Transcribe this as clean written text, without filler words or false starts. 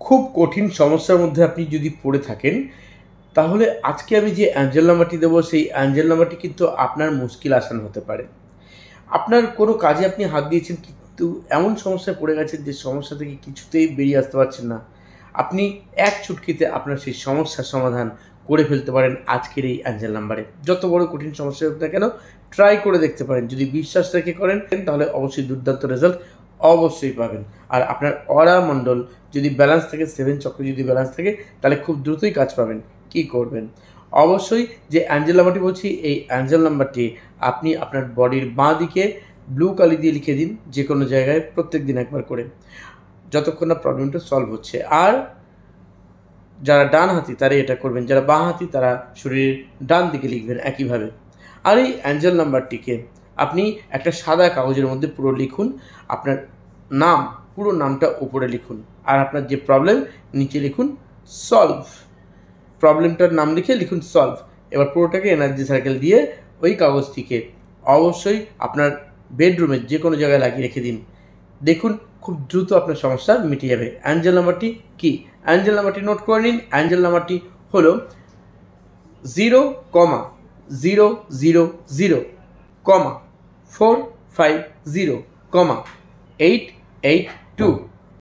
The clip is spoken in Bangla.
খুব কঠিন সমস্যার মধ্যে আপনি যদি পড়ে থাকেন, তাহলে আজকে আমি যে অ্যাঞ্জেল নাম্বারটি দেবো, সেই অ্যাঞ্জেল নাম্বারটি কিন্তু আপনার মুশকিল আসান হতে পারে। আপনার কোনো কাজে আপনি হাত দিয়েছেন কিন্তু এমন সমস্যায় পড়ে গেছেন যে সমস্যা থেকে কিছুতেই বেরিয়ে আসতে পারছেন না। আপনি এক চুটকিতে আপনার সেই সমস্যার সমাধান করে ফেলতে পারেন আজকের এই অ্যাঞ্জেল নাম্বারে। যত বড় কঠিন সমস্যা হোক না কেন, ট্রাই করে দেখতে পারেন। যদি বিশ্বাস রেখে করেন তাহলে অবশ্যই দুর্দান্ত রেজাল্ট অবশ্যই পাবেন। আর আপনার অরা মণ্ডল যদি ব্যালেন্স থাকে, 7 চক্র যদি ব্যালেন্স থাকে, তাহলে খুব দ্রুতই কাজ পাবেন। কী করবেন? অবশ্যই যে অ্যাঞ্জেল নাম্বারটি বলছি, এই অ্যাঞ্জেল নাম্বারটি আপনি আপনার বডির বাঁ দিকে ব্লু কালি দিয়ে লিখে দিন, যে কোনো জায়গায় প্রত্যেক দিন একবার করে, যতক্ষণ না প্রবলেমটা সলভ হচ্ছে। আর যারা ডান হাতি তারা এটা করবেন, যারা বাঁ হাতি তারা শরীরের ডান দিকে লিখবেন একইভাবে। আর এই অ্যাঞ্জেল নাম্বারটিকে আপনি একটা সাদা কাগজের মধ্যে পুরো লিখুন, আপনার নাম, পুরো নামটা উপরে লিখুন, আর আপনার যে প্রবলেম নিচে লিখুন সলভ। প্রবলেমটার নাম লিখে লিখুন সলভ। এবার পুরোটাকে এনার্জি সার্কেল দিয়ে ওই কাগজটিকে অবশ্যই আপনার বেডরুমের যে কোনো জায়গায় লাগিয়ে রেখে দিন। দেখুন খুব দ্রুত আপনার সমস্যা মিটে যাবে। অ্যাঞ্জেল নাম্বারটি কি? অ্যাঞ্জেল নাম্বারটি নোট করে নিন। অ্যাঞ্জেল নাম্বারটি হলো 0,000,450,882।